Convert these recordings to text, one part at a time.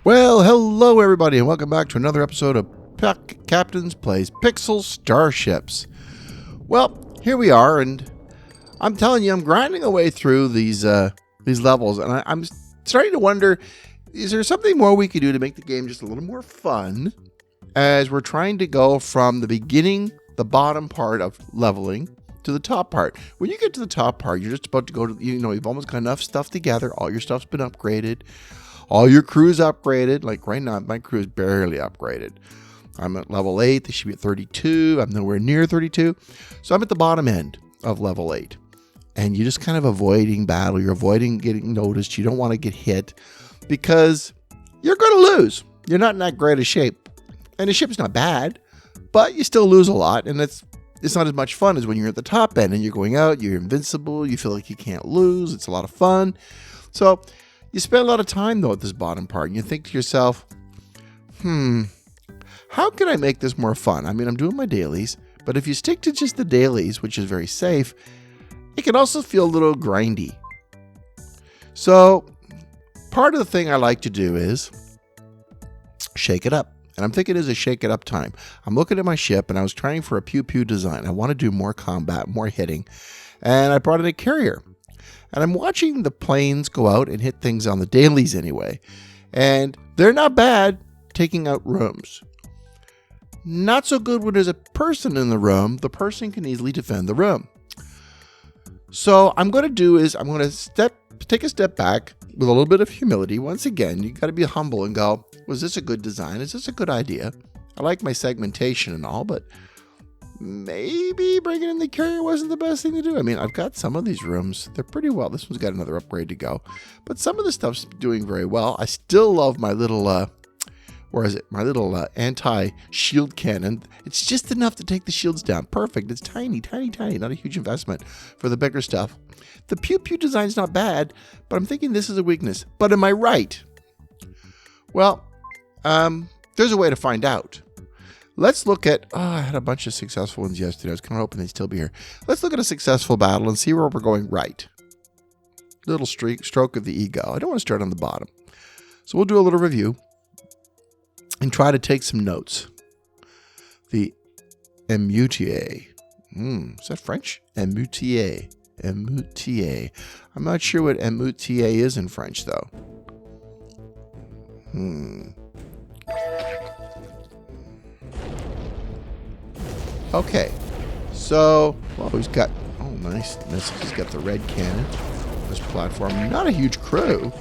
Well, hello everybody, and welcome back to another episode of Captain's Plays Pixel Starships. Well, here we are, and I'm telling you, I'm grinding away through these levels, and I'm starting to wonder, is there something more we could do to make the game just a little more fun as we're trying to go from the beginning, the bottom part of leveling, to the top part. When you get to the top part, you're just about to go to, you've almost got enough stuff together, all your stuff's been upgraded, all your crew's upgraded. Like right now, my crew is barely upgraded. I'm at level 8. They should be at 32. I'm nowhere near 32. So I'm at the bottom end of level 8. And you're just kind of avoiding battle. You're avoiding getting noticed. You don't want to get hit because you're going to lose. You're not in that great a shape. And the ship's not bad, but you still lose a lot. And it's not as much fun as when you're at the top end and you're going out. You're invincible. You feel like you can't lose. It's a lot of fun. So you spend a lot of time, though, at this bottom part, and you think to yourself, how can I make this more fun? I mean, I'm doing my dailies, but if you stick to just the dailies, which is very safe, it can also feel a little grindy. So part of the thing I like to do is shake it up. And I'm thinking it's a shake it up time. I'm looking at my ship, and I was trying for a pew-pew design. I want to do more combat, more hitting, and I brought in a carrier. And I'm watching the planes go out and hit things on the dailies anyway. And they're not bad taking out rooms. Not so good when there's a person in the room. The person can easily defend the room. So I'm going to do is I'm going to take a step back with a little bit of humility. Once again, you got to be humble and go, was this a good design? Is this a good idea? I like my segmentation and all, but maybe bringing in the carrier wasn't the best thing to do. I mean, I've got some of these rooms. They're pretty well. This one's got another upgrade to go. But some of the stuff's doing very well. I still love my little, my little anti-shield cannon. It's just enough to take the shields down. Perfect. It's tiny, tiny, tiny. Not a huge investment for the bigger stuff. The pew-pew design's not bad, but I'm thinking this is a weakness. But am I right? Well, there's a way to find out. Let's look at, I had a bunch of successful ones yesterday. I was kind of hoping they'd still be here. Let's look at a successful battle and see where we're going right. Little stroke of the ego. I don't want to start on the bottom. So we'll do a little review and try to take some notes. The émoutier. Is that French? Émoutier. Émoutier. I'm not sure what émoutier is in French, though. Okay, so, well, he's got, oh, nice. He's got the red cannon. This platform, not a huge crew.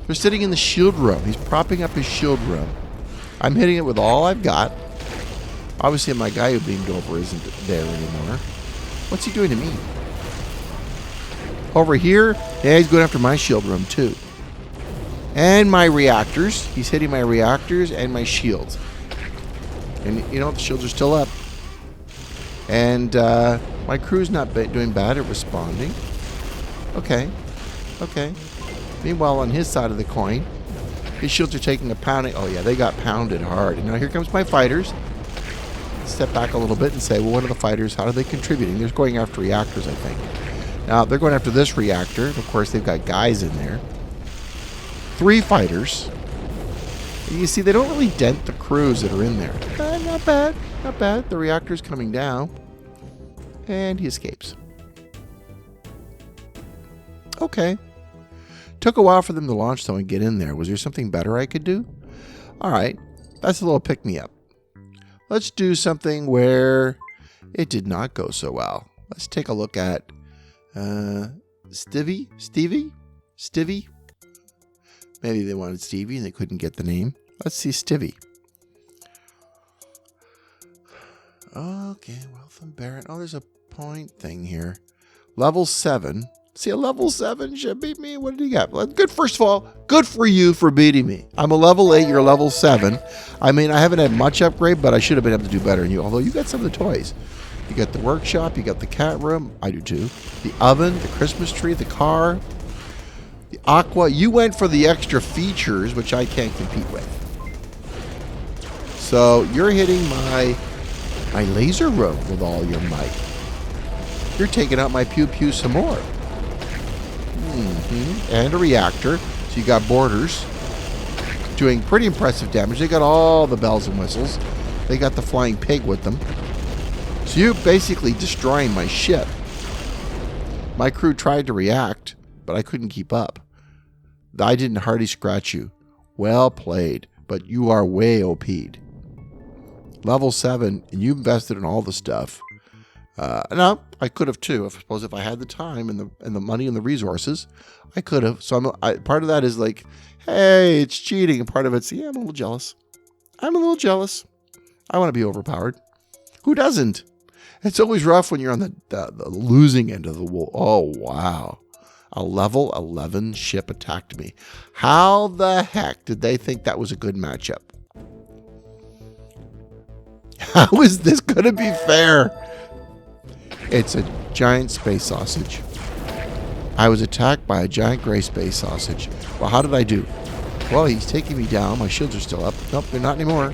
They're sitting in the shield room. He's propping up his shield room. I'm hitting it with all I've got. Obviously, my guy who beamed over isn't there anymore. What's he doing to me? Over here, yeah, he's going after my shield room, too. And my reactors. He's hitting my reactors and my shields. And you know, the shields are still up. And my crew's not doing bad at responding. Okay. Meanwhile, on his side of the coin, his shields are taking a pounding. Oh, yeah, they got pounded hard. And now here comes my fighters. Step back a little bit and say, well, what are the fighters? How are they contributing? They're going after reactors, I think. Now, they're going after this reactor. Of course, they've got guys in there. 3 fighters. You see, they don't really dent the crews that are in there. Not bad. Not bad. The reactor's coming down. And he escapes. Okay. Took a while for them to launch, though, and get in there. Was there something better I could do? All right. That's a little pick-me-up. Let's do something where it did not go so well. Let's take a look at Stevie? Maybe they wanted Stevie and they couldn't get the name. Let's see Stevie. Okay, Wealth and Baron. Oh, there's a point thing here. Level 7. See, a level 7 should beat me. What did he got? Well, good, first of all, good for you for beating me. I'm a level 8, you're level 7. I mean, I haven't had much upgrade, but I should have been able to do better than you. Although you got some of the toys. You got the workshop, you got the cat room. I do too. The oven, the Christmas tree, the car. The aqua, you went for the extra features, which I can't compete with. So you're hitting my laser room with all your might. You're taking out my pew-pew some more. And a reactor. So you got borders. doing pretty impressive damage. They got all the bells and whistles. They got the flying pig with them. So you're basically destroying my ship. My crew tried to react, but I couldn't keep up. I didn't hardly scratch you. Well played, but you are way OP'd. Level 7, and you invested in all the stuff. No, I could have too. I suppose if I had the time and the money and the resources, I could have. So part of that is like, hey, it's cheating, and part of it's, yeah, I'm a little jealous. I'm a little jealous. I want to be overpowered. Who doesn't? It's always rough when you're on the losing end of the wall. Oh, wow. A level 11 ship attacked me. How the heck did they think that was a good matchup? How is this going to be fair? It's a giant space sausage. I was attacked by a giant gray space sausage. Well, how did I do? Well, he's taking me down. My shields are still up. Nope, they're not anymore.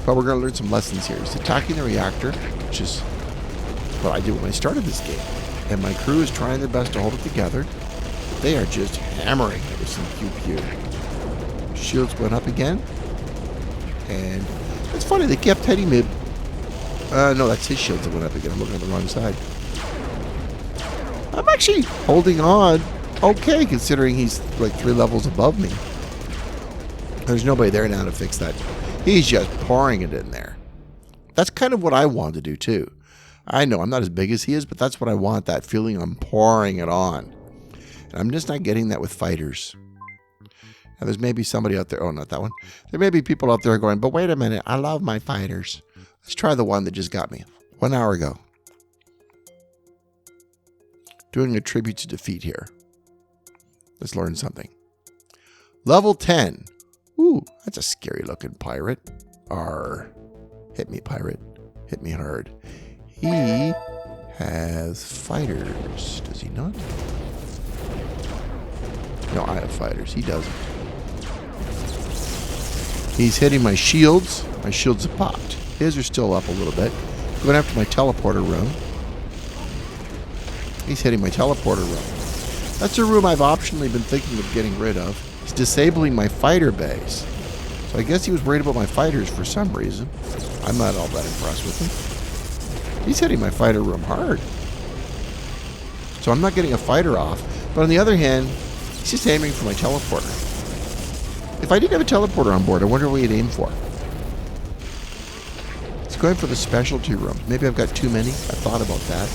But we're going to learn some lessons here. He's attacking the reactor, which is what I did when I started this game. And my crew is trying their best to hold it together. They are just hammering it with some pew-pew. Shields went up again. And it's funny, they kept hitting me. No, that's his shields that went up again. I'm looking at the wrong side. I'm actually holding on okay, considering he's like 3 levels above me. There's nobody there now to fix that. He's just pouring it in there. That's kind of what I want to do too. I know I'm not as big as he is, but that's what I want, that feeling I'm pouring it on. And I'm just not getting that with fighters. Now there's maybe somebody out there, oh, not that one. There may be people out there going, but wait a minute, I love my fighters. Let's try the one that just got me 1 hour ago. Doing a tribute to defeat here. Let's learn something. Level 10. Ooh, that's a scary looking pirate. Arr. Hit me, pirate. Hit me hard. He has fighters. Does he not? No, I have fighters. He doesn't. He's hitting my shields. My shields have popped. His are still up a little bit. Going after my teleporter room. He's hitting my teleporter room. That's a room I've optionally been thinking of getting rid of. He's disabling my fighter base. So I guess he was worried about my fighters for some reason. I'm not all that impressed with him. He's hitting my fighter room hard. So I'm not getting a fighter off. But on the other hand, he's just aiming for my teleporter. If I didn't have a teleporter on board, I wonder what he'd aim for. He's going for the specialty room. Maybe I've got too many. I thought about that.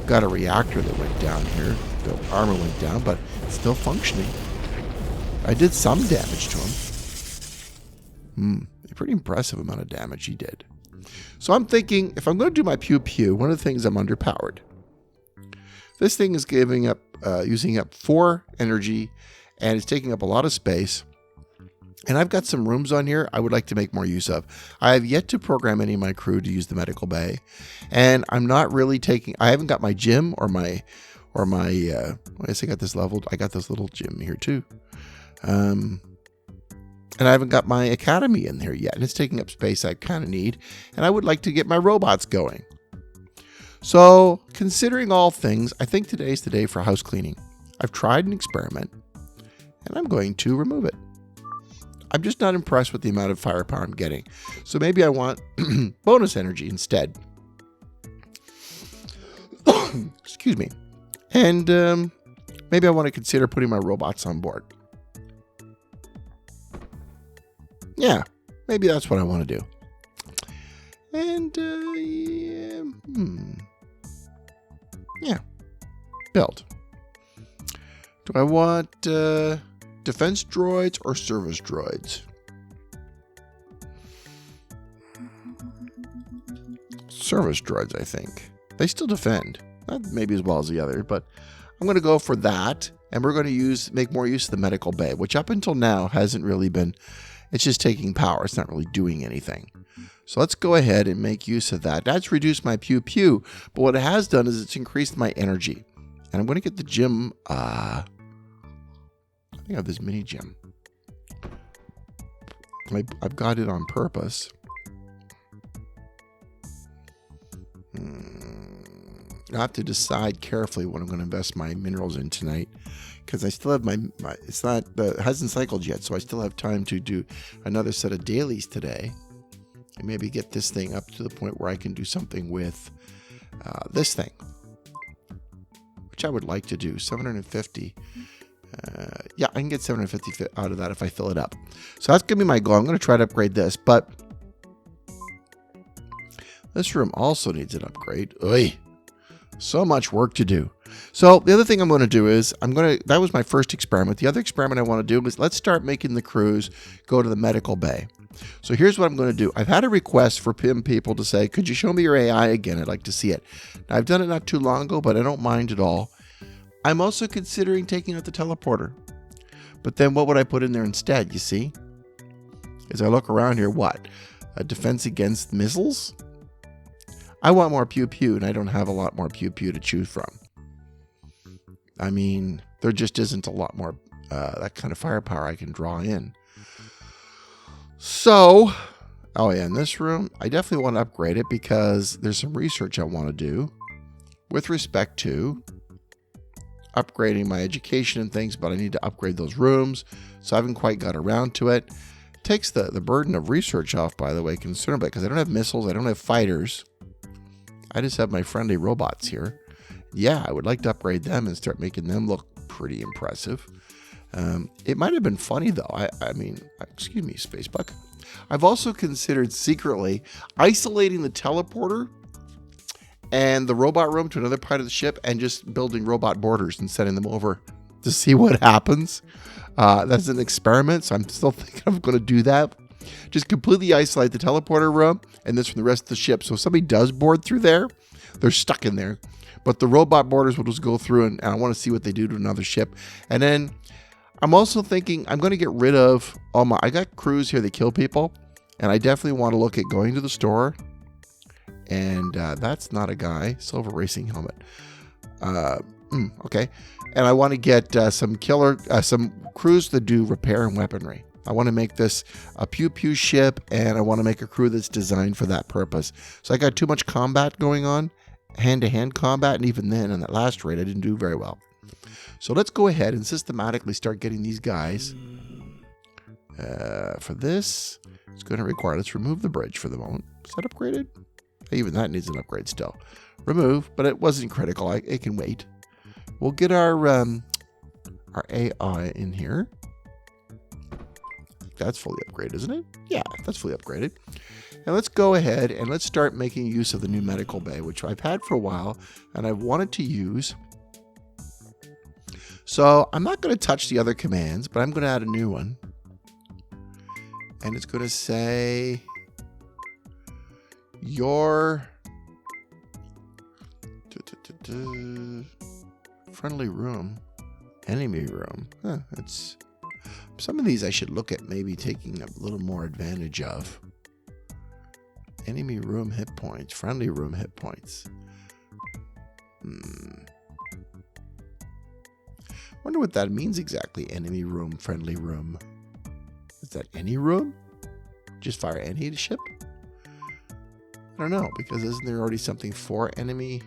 Got a reactor that went down here. The armor went down, but it's still functioning. I did some damage to him. A pretty impressive amount of damage he did. So I'm thinking, if I'm going to do my pew-pew, one of the things I'm underpowered. This thing is giving up, using up 4 energy, and it's taking up a lot of space. And I've got some rooms on here I would like to make more use of. I have yet to program any of my crew to use the medical bay. And I'm not really taking, I haven't got my gym or my, I guess I got this leveled. I got this little gym here too. And I haven't got my academy in there yet. And it's taking up space I kind of need. And I would like to get my robots going. So considering all things, I think today's the day for house cleaning. I've tried an experiment and I'm going to remove it. I'm just not impressed with the amount of firepower I'm getting. So maybe I want bonus energy instead. Excuse me. And maybe I want to consider putting my robots on board. Yeah, maybe that's what I want to do. And yeah, build. Do I want defense droids or service droids? Service droids, I think. They still defend. Not maybe as well as the other, but I'm going to go for that. And we're going to make more use of the medical bay, which up until now hasn't really been, it's just taking power. It's not really doing anything. So let's go ahead and make use of that. That's reduced my pew-pew, but what it has done is it's increased my energy. And I'm going to get the gym, I think I have this mini gym. I've got it on purpose. I have to decide carefully what I'm going to invest my minerals in tonight. because I still have my it hasn't cycled yet, so I still have time to do another set of dailies today, and maybe get this thing up to the point where I can do something with this thing, which I would like to do. 750. Yeah, I can get 750 out of that if I fill it up. So that's going to be my goal. I'm going to try to upgrade this, but this room also needs an upgrade. Oy, so much work to do. So the other thing I'm going to do is that was my first experiment. The other experiment I want to do is let's start making the crews go to the medical bay. So here's what I'm going to do. I've had a request for people to say, could you show me your AI again? I'd like to see it. Now, I've done it not too long ago, but I don't mind at all. I'm also considering taking out the teleporter. But then what would I put in there instead, you see? As I look around here, what? A defense against missiles? I want more pew-pew, and I don't have a lot more pew-pew to choose from. I mean, there just isn't a lot more that kind of firepower I can draw in. So, oh yeah, in this room, I definitely want to upgrade it because there's some research I want to do with respect to upgrading my education and things, but I need to upgrade those rooms, so I haven't quite got around to it. Takes the burden of research off, by the way, considerably, because I don't have missiles, I don't have fighters. I just have my friendly robots here. Yeah, I would like to upgrade them and start making them look pretty impressive. It might have been funny, though. I mean, excuse me, Spacebuck. I've also considered secretly isolating the teleporter and the robot room to another part of the ship and just building robot borders and sending them over to see what happens. That's an experiment, so I'm still thinking I'm going to do that. Just completely isolate the teleporter room and this from the rest of the ship. So if somebody does board through there, they're stuck in there. But the robot borders will just go through, and I want to see what they do to another ship. And then I'm also thinking I'm going to get rid of all I got crews here that kill people, and I definitely want to look at going to the store. And that's not a guy. Silver racing helmet. Okay. And I want to get some crews that do repair and weaponry. I want to make this a pew-pew ship, and I want to make a crew that's designed for that purpose. So I got too much combat going on, hand-to-hand combat, and even then, in that last raid, I didn't do very well. So let's go ahead and systematically start getting these guys. For this, it's going to require, let's remove the bridge for the moment. Is that upgraded? Even that needs an upgrade still. Remove, but it wasn't critical. It can wait. We'll get our AI in here. That's fully upgraded, isn't it? Yeah, that's fully upgraded. And let's go ahead and let's start making use of the new medical bay, which I've had for a while and I've wanted to use. So I'm not going to touch the other commands, but I'm going to add a new one. And it's going to say your friendly room, enemy room. It's some of these I should look at maybe taking a little more advantage of. Enemy room hit points, friendly room hit points. Wonder what that means exactly. Enemy room, friendly room. Is that any room? Just fire any ship? I don't know, because isn't there already something for enemy?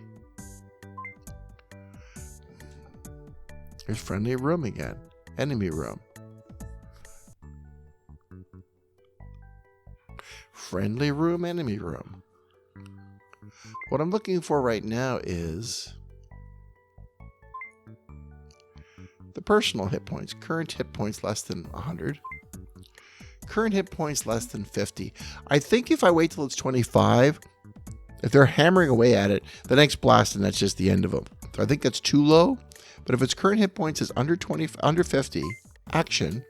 There's friendly room again. Enemy room. Friendly room, enemy room. What I'm looking for right now is the personal hit points. Current hit points less than 100. Current hit points less than 50. I think if I wait till it's 25, if they're hammering away at it, the next blast, and that's just the end of them. So I think that's too low. But if its current hit points is under 50, action,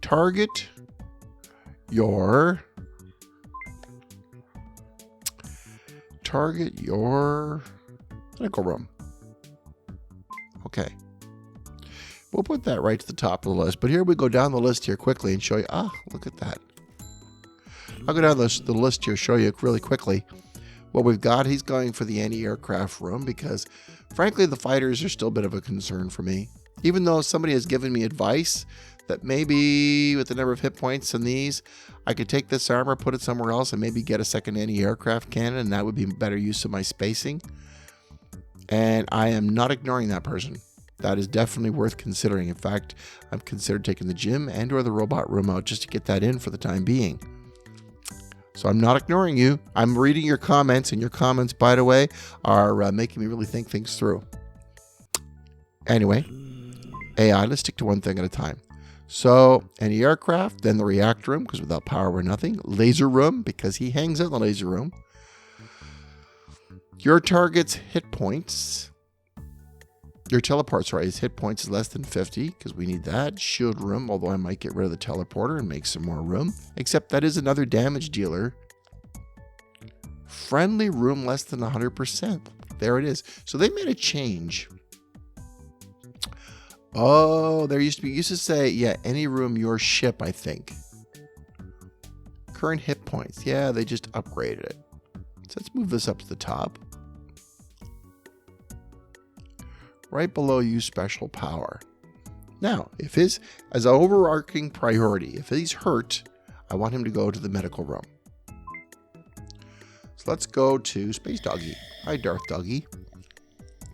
target your medical room. Okay. We'll put that right to the top of the list. But here we go down the list here quickly and show you. Look at that. I'll go down the list here, show you really quickly what we've got. He's going for the anti-aircraft room because, frankly, the fighters are still a bit of a concern for me. Even though somebody has given me advice that maybe with the number of hit points in these, I could take this armor, put it somewhere else, and maybe get a second anti-aircraft cannon, and that would be better use of my spacing. And I am not ignoring that person. that is definitely worth considering. In fact, I've considered taking the gym and or the robot room out just to get that in for the time being. So I'm not ignoring you. I'm reading your comments, and your comments, by the way, are making me really think things through. Anyway, AI, let's stick to one thing at a time. So any aircraft, then the reactor room, because without power we're nothing. Laser room, because he hangs out in the laser room. Your target's hit points. Your teleport, his hit points is less than 50, because we need that. Shield room, although I might get rid of the teleporter and make some more room. Except that is another damage dealer. Friendly room less than 100%. There it is. So they made a change. Oh, there used to say, yeah, any room, your ship, I think. Current hit points. Yeah, they just upgraded it. So let's move this up to the top. Right below use special power. Now, if his, as an overarching priority, if he's hurt, I want him to go to the medical room. So let's go to Space Doggy. Hi, Darth Doggy.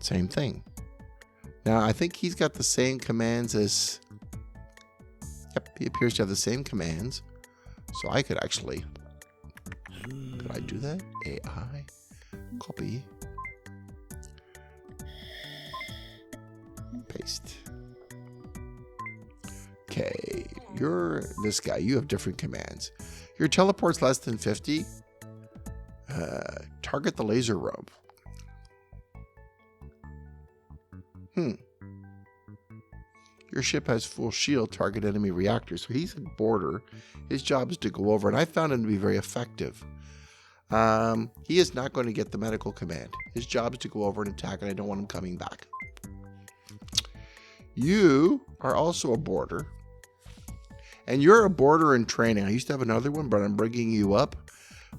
Same thing. Now, I think he's got the same commands as... Yep, he appears to have the same commands. So I could actually... Could I do that? AI. Copy. Paste. Okay, you're this guy. You have different commands. Your teleport's less than 50. Target the laser room. Your ship has full shield, target enemy reactors. So he's a boarder. His job is to go over, and I found him to be very effective. He is not going to get the medical command. His job is to go over and attack, and I don't want him coming back. You are also a boarder. And you're a boarder in training. I used to have another one, but I'm bringing you up.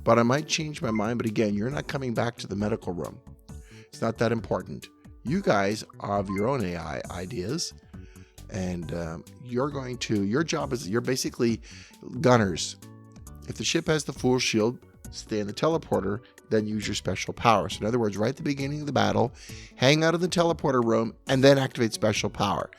But I might change my mind. But again, you're not coming back to the medical room. It's not that important. You guys have your own AI ideas. And your job is, you're basically gunners. If the ship has the full shield, stay in the teleporter, then use your special power. So in other words, right at the beginning of the battle, hang out in the teleporter room and then activate special power.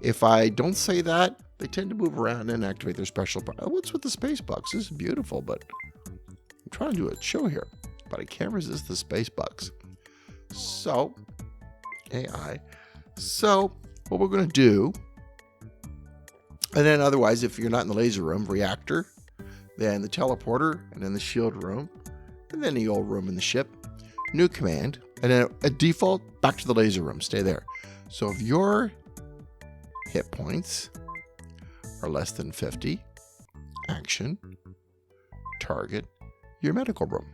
If I don't say that, they tend to move around and activate their special power. What's with the space bucks? This is beautiful, but I'm trying to do a show here, but I can't resist the space bucks. So, AI. So, what we're going to do, and then otherwise, if you're not in the laser room, reactor, then the teleporter, and then the shield room, and then the old room in the ship, new command, and then a default, back to the laser room, stay there. So if your hit points are less than 50, action, target your medical room.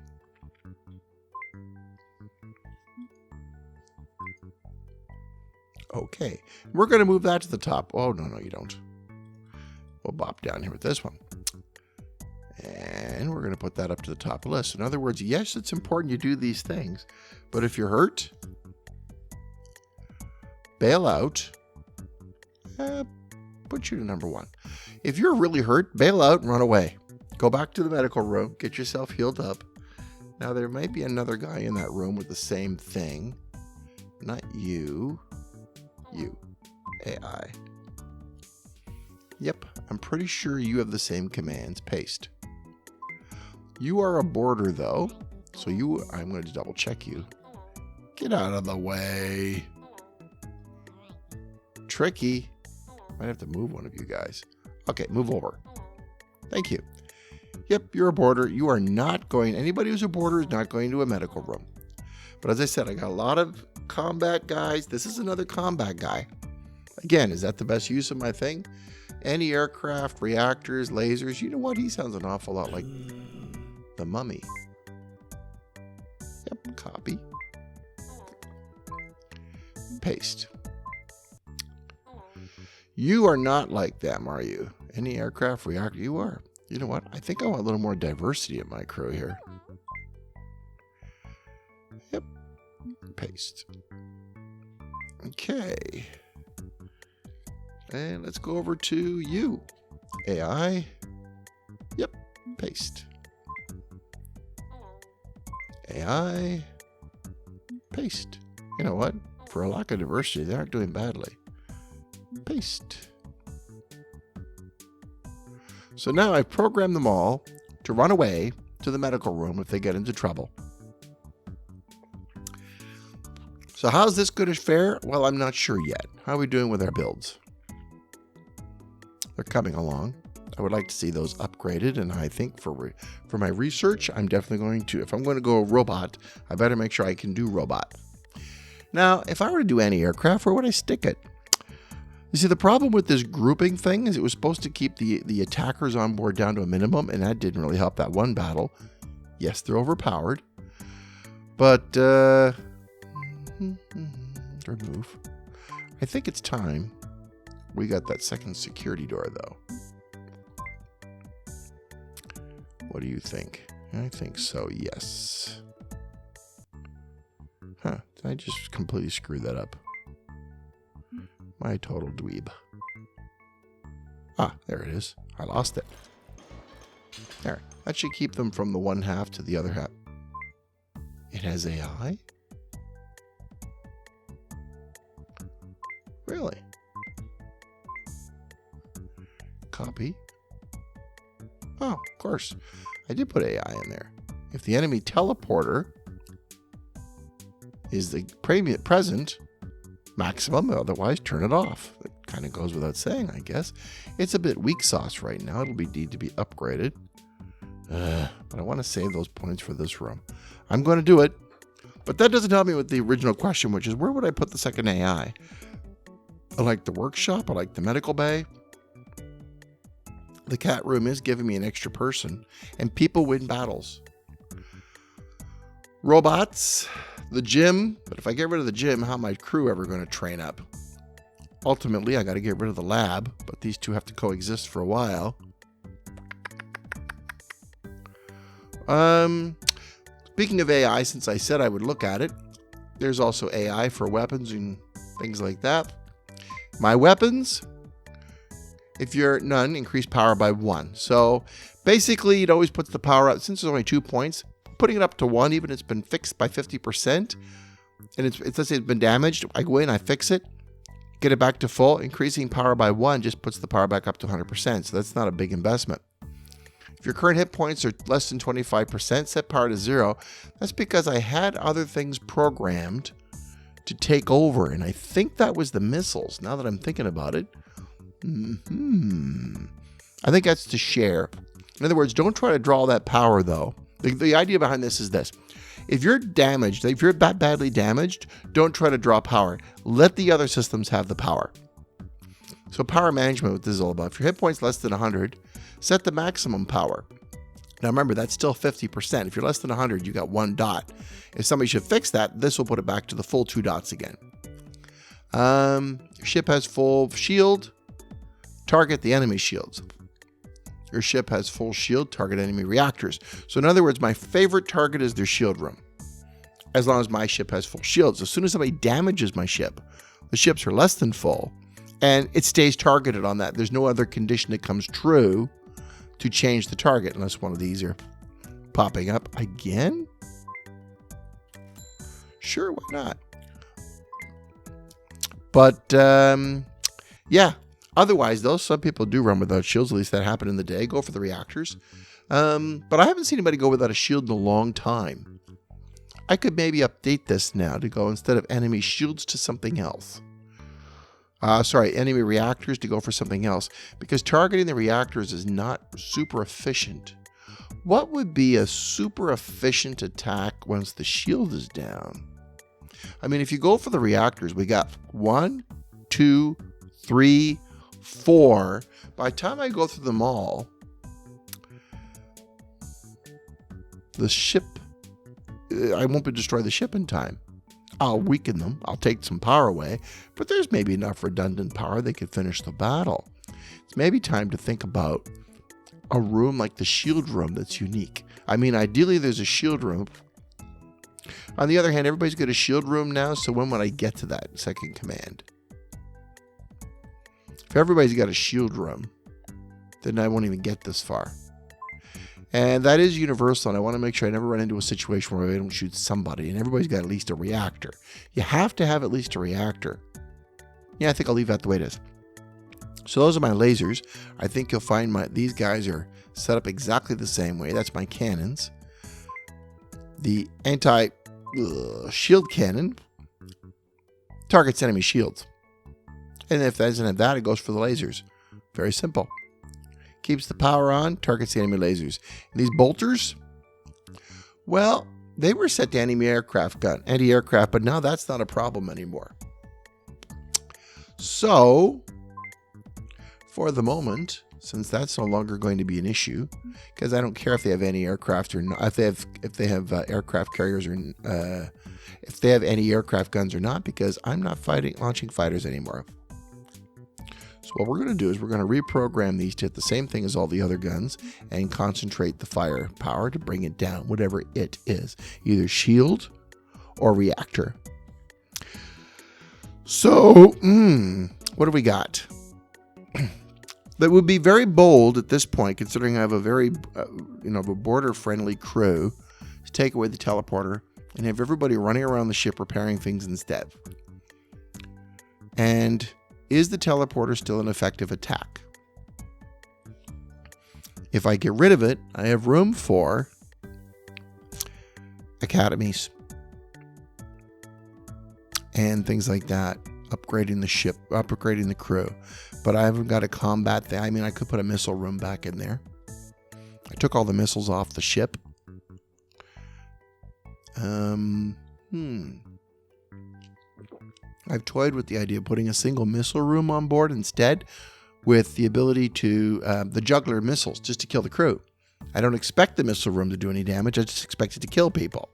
Okay, we're going to move that to the top. Oh, no, you don't. We'll bop down here with this one. And we're going to put that up to the top of the list. In other words, yes, it's important you do these things. But if you're hurt, bail out. Put you to number 1. If you're really hurt, bail out and run away. Go back to the medical room. Get yourself healed up. Now, there might be another guy in that room with the same thing. Not you. You. AI. Yep, I'm pretty sure you have the same commands. Paste. You are a boarder, though. So I'm going to double check you. Get out of the way. Tricky. Might have to move one of you guys. Okay, move over. Thank you. Yep, you're a boarder. You are not going, anybody who's a boarder is not going to a medical room. But as I said, I got a lot of combat guys. This is another combat guy. Again, is that the best use of my thing? Anti-aircraft, reactors, lasers. You know what? He sounds an awful lot like the Mummy. Yep, copy. Paste. You are not like them, are you? Any aircraft, reactor? You are. You know what? I think I want a little more diversity in my crew here. Yep. Paste. Okay. And let's go over to you. AI. Yep. Paste. AI. Paste. You know what? For a lack of diversity, they aren't doing badly. paste. So now I've programmed them all to run away to the medical room if they get into trouble. So how's this going to fare? Well, I'm not sure yet. How are we doing with our builds? They're coming along. I would like to see those upgraded, and I think for my research, I'm definitely going to, if I'm going to go robot, I better make sure I can do robot. Now, if I were to do any aircraft, where would I stick it? You see, the problem with this grouping thing is it was supposed to keep the attackers on board down to a minimum, and that didn't really help that one battle. Yes, they're overpowered, but remove. I think it's time we got that second security door, though. What do you think? I think so, yes. Huh, did I just completely screw that up? My total dweeb. Ah, there it is. I lost it. There. That should keep them from the one half to the other half. It has AI? Really? Copy. Oh, of course. I did put AI in there. If the enemy teleporter is the present, maximum, otherwise turn it off. It kind of goes without saying, I guess. It's a bit weak sauce right now. It'll need to be upgraded. But I want to save those points for this room. I'm going to do it. But that doesn't help me with the original question, which is where would I put the second AI? I like the workshop. I like the medical bay. The cat room is giving me an extra person, and people win battles. Robots, the gym, but if I get rid of the gym, how am my crew ever going to train up? Ultimately, I got to get rid of the lab, but these two have to coexist for a while. Speaking of AI, since I said I would look at it, there's also AI for weapons and things like that. My weapons, if you're none, increase power by 1. So basically, it always puts the power up. Since there's only 2 points, putting it up to 1, even if it's been fixed by 50%, and let's say it's been damaged, I go in, I fix it, get it back to full. Increasing power by 1 just puts the power back up to 100%. So that's not a big investment. If your current hit points are less than 25%, set power to 0. That's because I had other things programmed to take over, and I think that was the missiles, now that I'm thinking about it. I think that's to share. In other words, don't try to draw that power, though. The idea behind this is this. If you're damaged, if you're that badly damaged, don't try to draw power. Let the other systems have the power. So power management, what this is all about. If your hit point's less than 100, set the maximum power. Now remember, that's still 50%. If you're less than 100, you got 1 dot. If somebody should fix that, this will put it back to the full 2 dots again. Your ship has full shield. Target the enemy shields. Your ship has full shield. Target enemy reactors. So in other words, my favorite target is their shield room. As long as my ship has full shields. As soon as somebody damages my ship, the ships are less than full, and it stays targeted on that. There's no other condition that comes true to change the target, unless one of these are popping up again. Sure, why not? But yeah. Otherwise, though, some people do run without shields. At least that happened in the day. Go for the reactors. But I haven't seen anybody go without a shield in a long time. I could maybe update this now to go instead of enemy shields to something else. Enemy reactors to go for something else. Because targeting the reactors is not super efficient. What would be a super efficient attack once the shield is down? I mean, if you go for the reactors, we got 1, 2, 3, 4. By the time I go through them all, the ship, I won't be destroy the ship in time. I'll weaken them. I'll take some power away, but there's maybe enough redundant power they could finish the battle. It's maybe time to think about a room like the shield room that's unique. I mean, ideally there's a shield room. On the other hand, everybody's got a shield room now, so when would I get to that second command? If everybody's got a shield room, then I won't even get this far. And that is universal, and I want to make sure I never run into a situation where I don't shoot somebody, and everybody's got at least a reactor. You have to have at least a reactor. Yeah, I think I'll leave that the way it is. So those are my lasers. I think you'll find these guys are set up exactly the same way. That's my cannons. The anti-shield cannon targets enemy shields. And if that doesn't have that, it goes for the lasers. Very simple. Keeps the power on, targets the enemy lasers. And these bolters, well, they were set to anti-aircraft, but now that's not a problem anymore. So, for the moment, since that's no longer going to be an issue, because I don't care if they have any aircraft or not, if they have aircraft carriers or if they have any aircraft guns or not, because I'm not launching fighters anymore. So what we're going to do is we're going to reprogram these to hit the same thing as all the other guns and concentrate the firepower to bring it down, whatever it is, either shield or reactor. So, what do we got? That would be very bold at this point, considering I have a very, a border-friendly crew, to take away the teleporter and have everybody running around the ship repairing things instead. And is the teleporter still an effective attack? If I get rid of it, I have room for academies and things like that, upgrading the ship, upgrading the crew. But I haven't got a combat thing. I mean, I could put a missile room back in there. I took all the missiles off the ship. I've toyed with the idea of putting a single missile room on board instead, with the ability to the juggler missiles just to kill the crew. I don't expect the missile room to do any damage. I just expect it to kill people.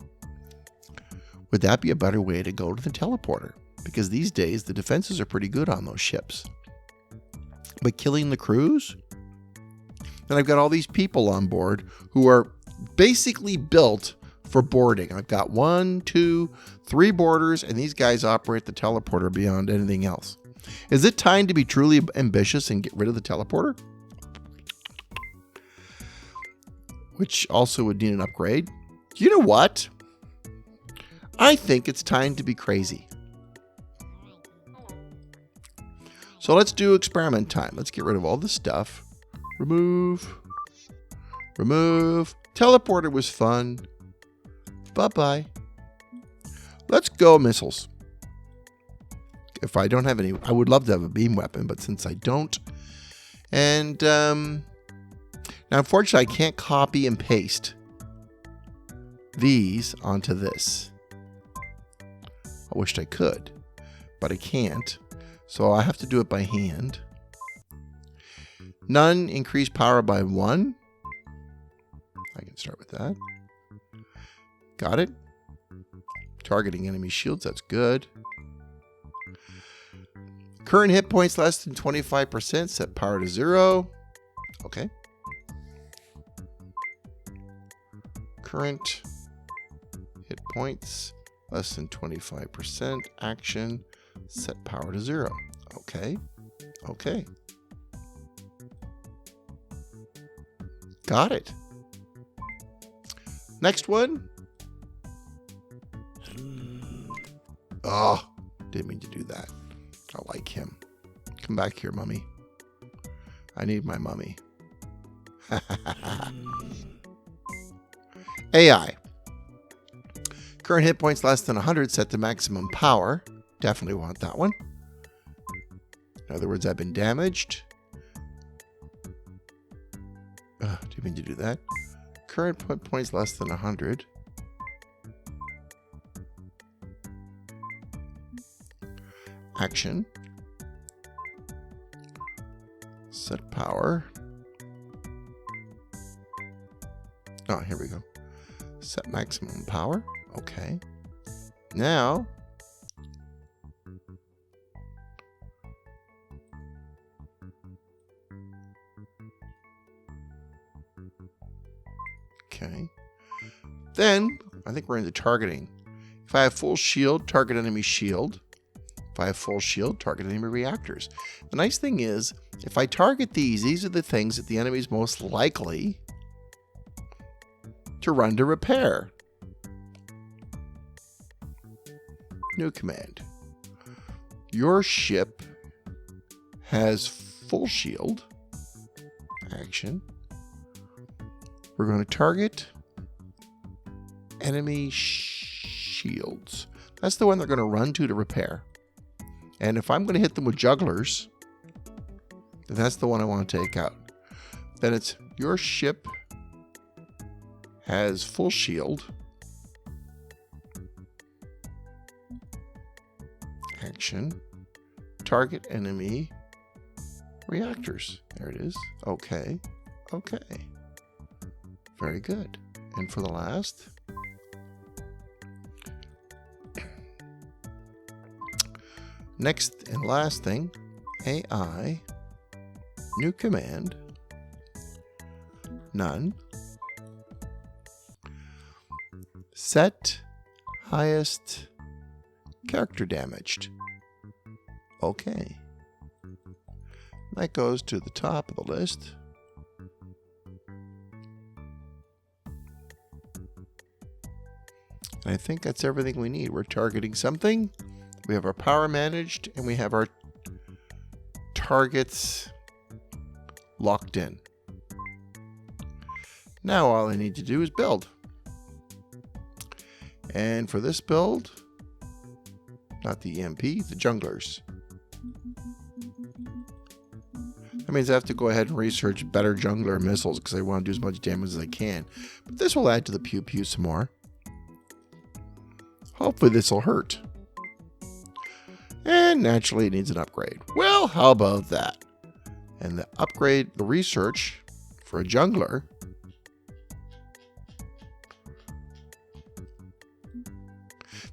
Would that be a better way to go to the teleporter? Because these days, the defenses are pretty good on those ships. But killing the crews? Then I've got all these people on board who are basically built for boarding. I've got 1, 2, 3 boarders, and these guys operate the teleporter beyond anything else. Is it time to be truly ambitious and get rid of the teleporter? Which also would need an upgrade. You know what? I think it's time to be crazy. So let's do experiment time. Let's get rid of all this stuff. Remove. Remove. Teleporter was fun. Bye-bye. Let's go missiles. If I don't have any, I would love to have a beam weapon, but since I don't. And now, unfortunately, I can't copy and paste these onto this. I wished I could, but I can't. So I have to do it by hand. None increase power by 1. I can start with that. Got it. Targeting enemy shields, that's good. Current hit points less than 25%, set power to 0. Okay. Current hit points less than 25%, action, set power to 0. Okay. Okay. Got it. Next one. Oh, didn't mean to do that. I like him. Come back here, mummy. I need my mummy. AI. Current hit points less than 100, set to maximum power. Definitely want that one. In other words, I've been damaged. Didn't mean to do that. Current hit points less than 100. Action. Set power. Oh, here we go. Set maximum power. Okay. Now, okay. Then, I think we're into targeting. If I have full shield, target enemy shield. If I have full shield, target enemy reactors. The nice thing is, if I target these are the things that the enemy is most likely to run to repair. New command. Your ship has full shield. Action. We're going to target enemy shields. That's the one they're going to run to repair. And if I'm going to hit them with jugglers, then that's the one I want to take out. Then it's your ship has full shield. Action. Target enemy reactors. There it is. Okay. Okay. Very good. And for the last, next and last thing, AI, new command, none, set highest character damaged. Okay. That goes to the top of the list. I think that's everything we need. We're targeting something. We have our power managed, and we have our targets locked in. Now all I need to do is build. And for this build, not the EMP, the junglers. That means I have to go ahead and research better jungler missiles because I want to do as much damage as I can. But this will add to the pew pew some more. Hopefully this will hurt. And naturally it needs an upgrade. Well, how about that? And the upgrade, the research for a jungler.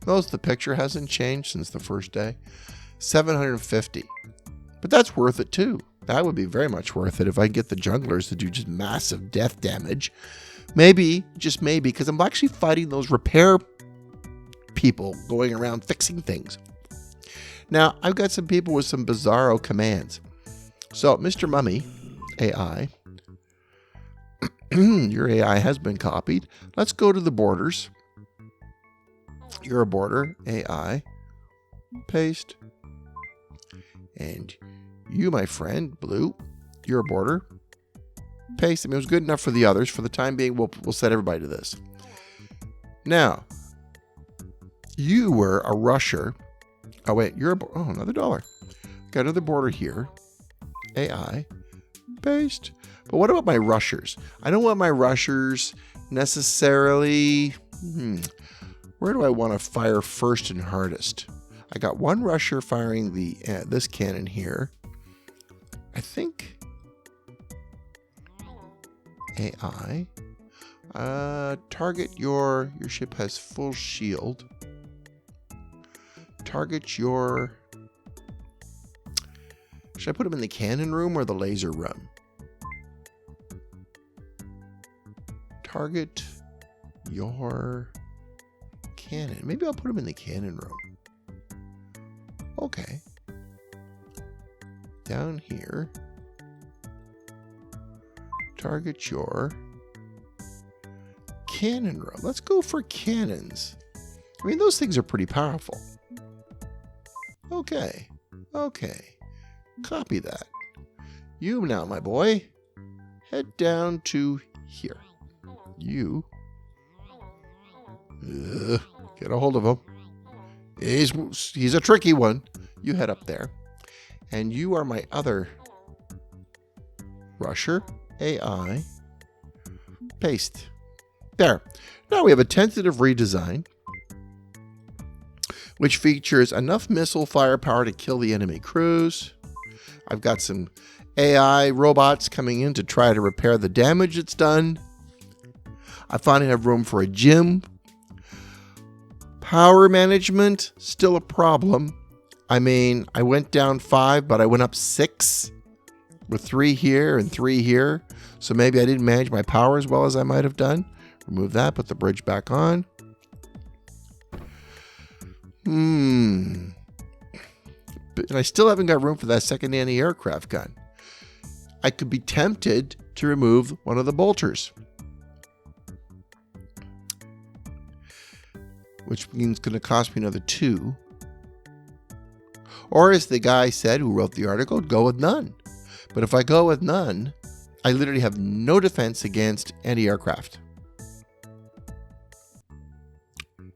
Notice the picture hasn't changed since the first day. 750. But that's worth it too. That would be very much worth it if I can get the junglers to do just massive death damage. Maybe, just maybe, because I'm actually fighting those repair people going around fixing things. Now, I've got some people with some bizarro commands. So, Mr. Mummy, AI, your AI has been copied. Let's go to the borders. You're a border, AI, paste. And you, my friend, Blue, you're a border, paste. I mean, it was good enough for the others. For the time being, we'll set everybody to this. Now, you were a rusher. Oh, wait, you're another dollar. Got another border here. AI, paste. But what about my rushers? I don't want my rushers necessarily. Where do I want to fire first and hardest? I got one rusher firing the this cannon here. I think AI. Target your ship has full shield. Target your. Should I put them in the cannon room or the laser room? Target your cannon. Maybe I'll put them in the cannon room. Okay. Down here. Target your cannon room. Let's go for cannons. I mean, those things are pretty powerful. Okay. Okay. Copy that. You now, my boy, head down to here. You. Get a hold of him. He's a tricky one. You head up there. And you are my other rusher. AI. Paste. There. Now we have a tentative redesign, which features enough missile firepower to kill the enemy crews. I've got some AI robots coming in to try to repair the damage it's done. I finally have room for a gym. Power management, still a problem. I mean, I went down 5, but I went up 6 with 3 here and 3 here. So maybe I didn't manage my power as well as I might have done. Remove that, put the bridge back on. And I still haven't got room for that second anti-aircraft gun. I could be tempted to remove one of the bolters, which means it's going to cost me another 2. Or as the guy said who wrote the article, go with none. But if I go with none, I literally have no defense against anti-aircraft.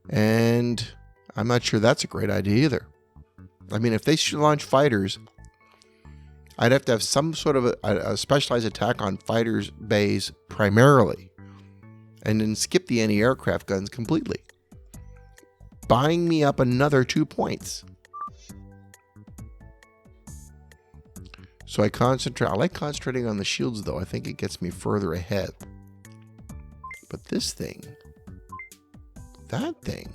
And I'm not sure that's a great idea either. I mean, if they should launch fighters, I'd have to have some sort of a specialized attack on fighters' bays primarily, and then skip the anti-aircraft guns completely, buying me up another 2 points. So I concentrate. I like concentrating on the shields, though. I think it gets me further ahead. But this thing, that thing,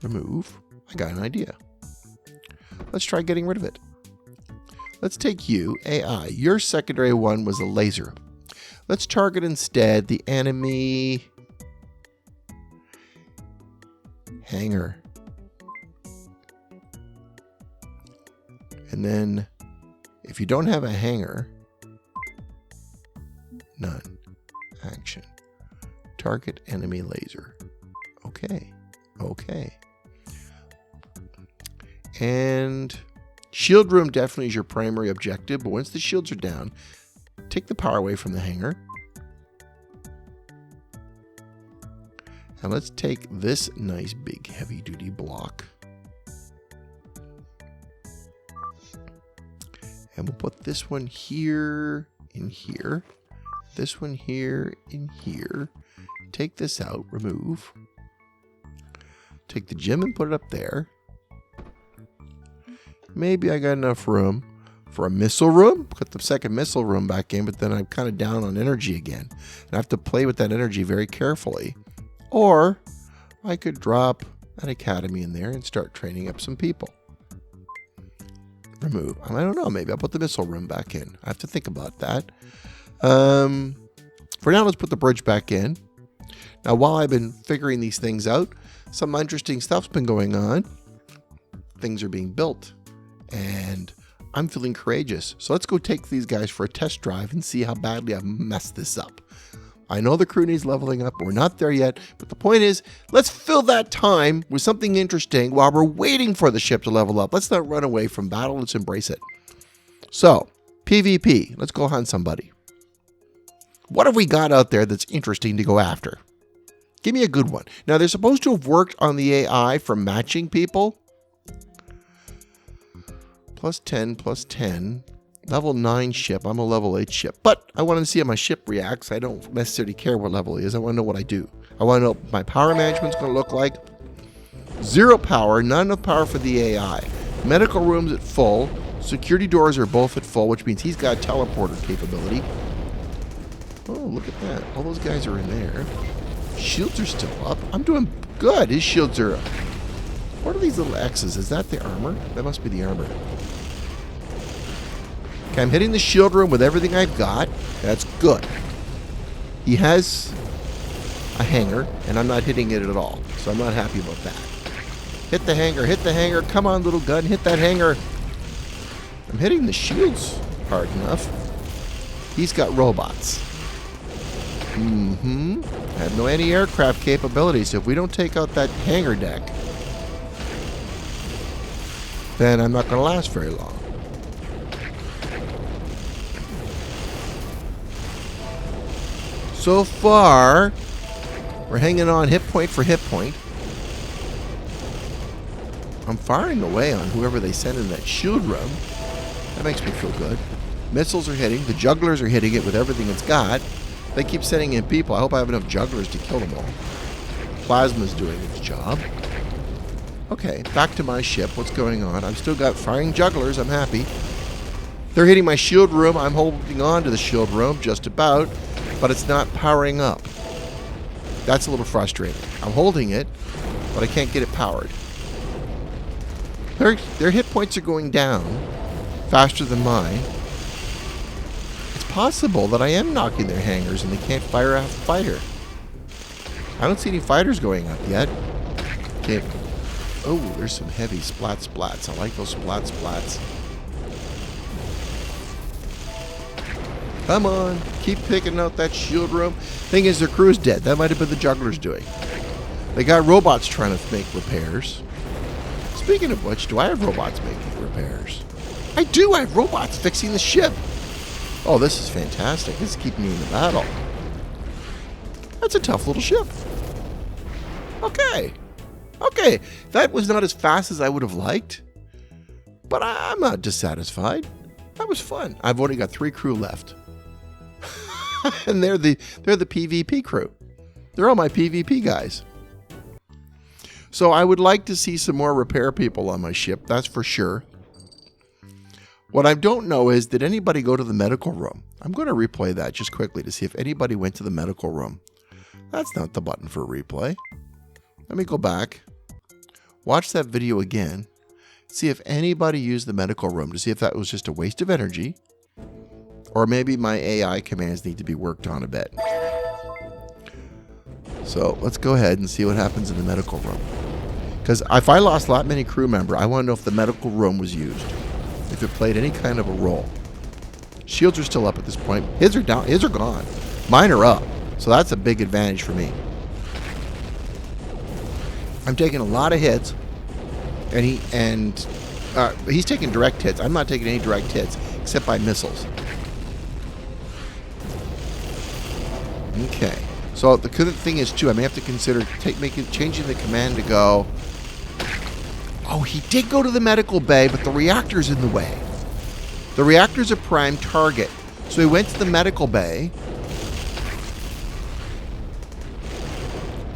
remove. I got an idea. Let's try getting rid of it. Let's take you, AI. Your secondary one was a laser. Let's target instead the enemy hangar. And then, if you don't have a hangar, none. Action. Target enemy laser. Okay. Okay. And shield room definitely is your primary objective, but once the shields are down, take the power away from the hangar. And let's take this nice big heavy duty block. And we'll put this one here, in here. This one here, in here. Take this out, remove. Take the gym and put it up there. Maybe I got enough room for a missile room. Put the second missile room back in, but then I'm kind of down on energy again. And I have to play with that energy very carefully. Or I could drop an academy in there and start training up some people. Remove. I don't know. Maybe I'll put the missile room back in. I have to think about that. For now, let's put the bridge back in. Now, while I've been figuring these things out, some interesting stuff's been going on. Things are being built. And I'm feeling courageous. So let's go take these guys for a test drive and see how badly I've messed this up. I know the crew needs leveling up. We're not there yet. But the point is, let's fill that time with something interesting while we're waiting for the ship to level up. Let's not run away from battle. Let's embrace it. So, PvP. Let's go hunt somebody. What have we got out there that's interesting to go after? Give me a good one. Now, they're supposed to have worked on the AI for matching people. +10, +10. Level 9 ship. I'm a level 8 ship. But I want to see how my ship reacts. I don't necessarily care what level it is. I want to know what I do. I want to know what my power management's going to look like. 0 power. Not enough power for the AI. Medical room's at full. Security doors are both at full, which means he's got teleporter capability. Oh, look at that. All those guys are in there. Shields are still up. I'm doing good. His shields are up. What are these little X's? Is that the armor? That must be the armor. Okay, I'm hitting the shield room with everything I've got. That's good. He has a hangar, and I'm not hitting it at all. So I'm not happy about that. Hit the hangar. Hit the hangar. Come on, little gun. Hit that hangar. I'm hitting the shields hard enough. He's got robots. I have no anti-aircraft capabilities. So if we don't take out that hangar deck, then I'm not going to last very long. So far, we're hanging on hit point for hit point. I'm firing away on whoever they send in that shield room. That makes me feel good. Missiles are hitting. The jugglers are hitting it with everything it's got. They keep sending in people. I hope I have enough jugglers to kill them all. Plasma's doing its job. Okay, back to my ship. What's going on? I've still got firing jugglers. I'm happy. They're hitting my shield room. I'm holding on to the shield room just about, but it's not powering up. That's a little frustrating. I'm holding it, but I can't get it powered. Their hit points are going down faster than mine. It's possible that I am knocking their hangars and they can't fire a fighter. I don't see any fighters going up yet. Okay. Oh, there's some heavy splats. I like those splats. Come on, keep picking out that shield room. Thing is, their crew's dead. That might have been the jugglers doing. They got robots trying to make repairs. Speaking of which, do I have robots making repairs? I do. I have robots fixing the ship. Oh, this is fantastic. This is keeping me in the battle. That's a tough little ship. Okay. Okay. That was not as fast as I would have liked. But I'm not dissatisfied. That was fun. I've only got 3 crew left. And they're the PvP crew. They're all my PvP guys. So I would like to see some more repair people on my ship. That's for sure. What I don't know is, did anybody go to the medical room? I'm going to replay that just quickly to see if anybody went to the medical room. That's not the button for replay. Let me go back. Watch that video again. See if anybody used the medical room to see if that was just a waste of energy. Or maybe my AI commands need to be worked on a bit. So let's go ahead and see what happens in the medical room. Because if I lost that many crew members, I want to know if the medical room was used. If it played any kind of a role. Shields are still up at this point. His are down. His are gone. Mine are up. So that's a big advantage for me. I'm taking a lot of hits. And he's taking direct hits. I'm not taking any direct hits except by missiles. Okay. So the good thing is too, I may have to consider changing the command to go. Oh, he did go to the medical bay, but the reactor's in the way. The reactor's a prime target. So he went to the medical bay.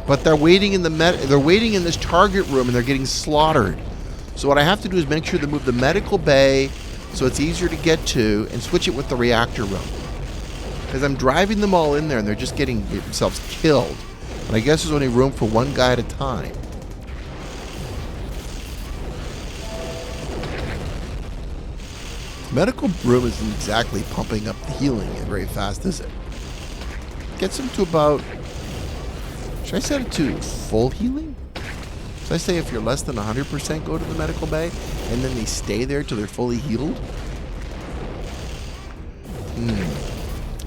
But they're waiting in this target room and they're getting slaughtered. So what I have to do is make sure to move the medical bay so it's easier to get to and switch it with the reactor room. Because I'm driving them all in there and they're just getting themselves killed. And I guess there's only room for one guy at a time. The medical room isn't exactly pumping up the healing very fast, is it? Gets them to about... Should I set it to full healing? Should I say if you're less than 100%, go to the medical bay, and then they stay there till they're fully healed?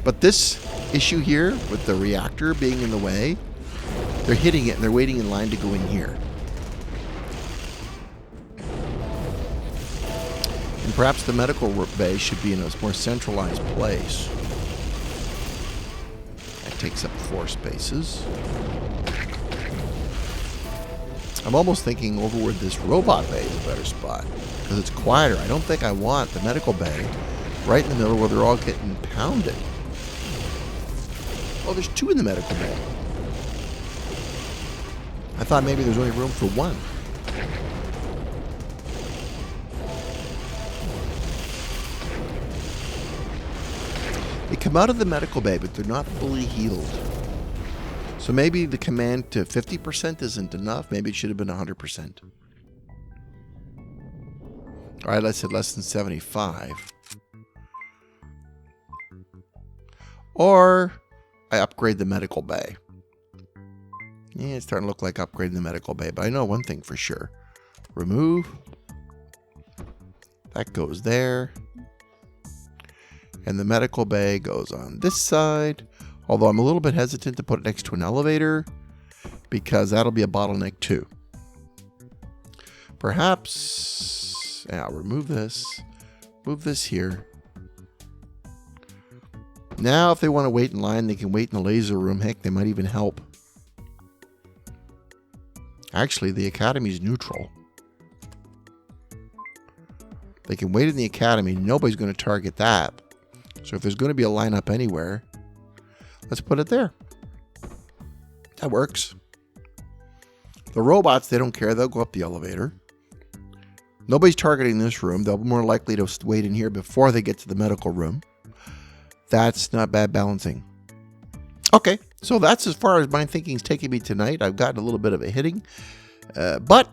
But this issue here, with the reactor being in the way, they're hitting it and they're waiting in line to go in here. And perhaps the medical bay should be in a more centralized place. That takes up 4 spaces. I'm almost thinking over where this robot bay is a better spot, because it's quieter. I don't think I want the medical bay right in the middle where they're all getting pounded. Oh, there's 2 in the medical bay. I thought maybe there's only room for 1. They come out of the medical bay, but they're not fully healed. So maybe the command to 50% isn't enough. Maybe it should have been 100%. All right, let's say less than 75. Or I upgrade the medical bay. Yeah, it's starting to look like upgrading the medical bay, but I know one thing for sure. Remove. That goes there. And the medical bay goes on this side. Although I'm a little bit hesitant to put it next to an elevator, because that'll be a bottleneck too. Perhaps, yeah, I'll remove this. Move this here. Now, if they want to wait in line, they can wait in the laser room. Heck, they might even help. Actually, the academy's neutral. They can wait in the academy. Nobody's going to target that. So if there's going to be a lineup anywhere, let's put it there. That works. The robots, they don't care. They'll go up the elevator. Nobody's targeting this room. They'll be more likely to wait in here before they get to the medical room. That's not bad balancing. Okay, so that's as far as my thinking's taking me tonight. I've gotten a little bit of a hitting. But,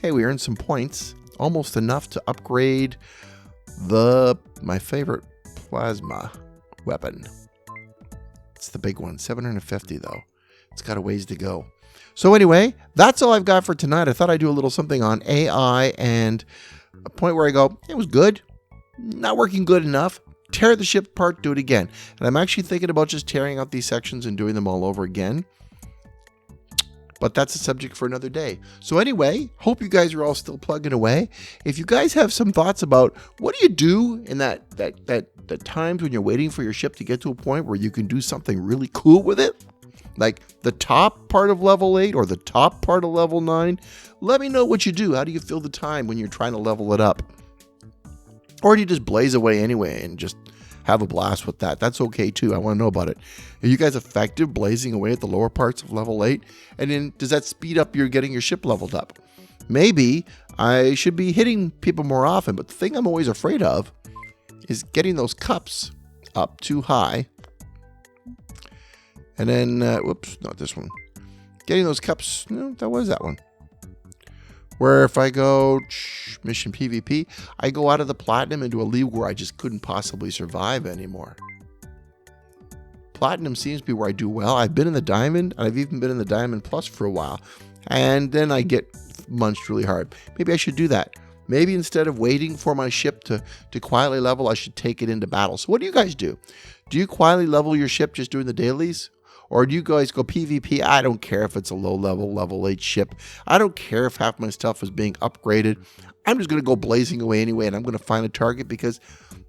hey, we earned some points. Almost enough to upgrade my favorite plasma weapon. It's the big one, 750 though. It's got a ways to go. So anyway, that's all I've got for tonight. I thought I'd do a little something on AI and a point where I go, it was good, not working good enough. Tear the ship apart, do it again. And I'm actually thinking about just tearing out these sections and doing them all over again. But that's a subject for another day. So anyway, hope you guys are all still plugging away. If you guys have some thoughts about what do you do in that times when you're waiting for your ship to get to a point where you can do something really cool with it, like the top part of level 8 or the top part of level 9, let me know what you do. How do you fill the time when you're trying to level it up? Or do you just blaze away anyway and just have a blast with that? That's okay too. I want to know about it. Are you guys effective blazing away at the lower parts of level 8? And then does that speed up your getting your ship leveled up? Maybe I should be hitting people more often, but the thing I'm always afraid of is getting those cups up too high. And then, whoops, not this one. Getting those cups, no, that was that one. Where if I go mission PvP, I go out of the platinum into a league where I just couldn't possibly survive anymore. Platinum seems to be where I do well. I've been in the diamond, and I've even been in the diamond plus for a while. And then I get munched really hard. Maybe I should do that. Maybe instead of waiting for my ship to quietly level, I should take it into battle. So what do you guys do? Do you quietly level your ship just doing the dailies? Or do you guys go PvP? I don't care if it's a low level, level 8 ship. I don't care if half my stuff is being upgraded. I'm just going to go blazing away anyway, and I'm going to find a target because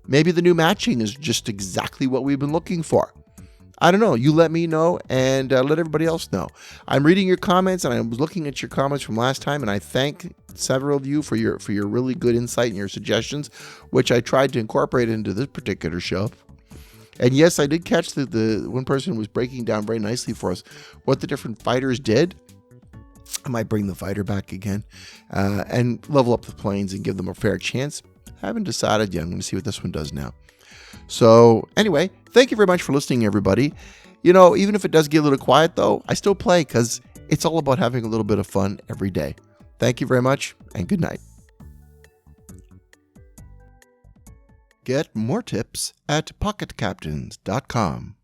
maybe the new matching is just exactly what we've been looking for. I don't know. You let me know and let everybody else know. I'm reading your comments, and I was looking at your comments from last time, and I thank several of you for your really good insight and your suggestions, which I tried to incorporate into this particular show. And yes, I did catch the one person was breaking down very nicely for us what the different fighters did. I might bring the fighter back again and level up the planes and give them a fair chance. I haven't decided yet. I'm going to see what this one does now. So anyway, thank you very much for listening, everybody. You know, even if it does get a little quiet, though, I still play because it's all about having a little bit of fun every day. Thank you very much and good night. Get more tips at pocketcaptains.com.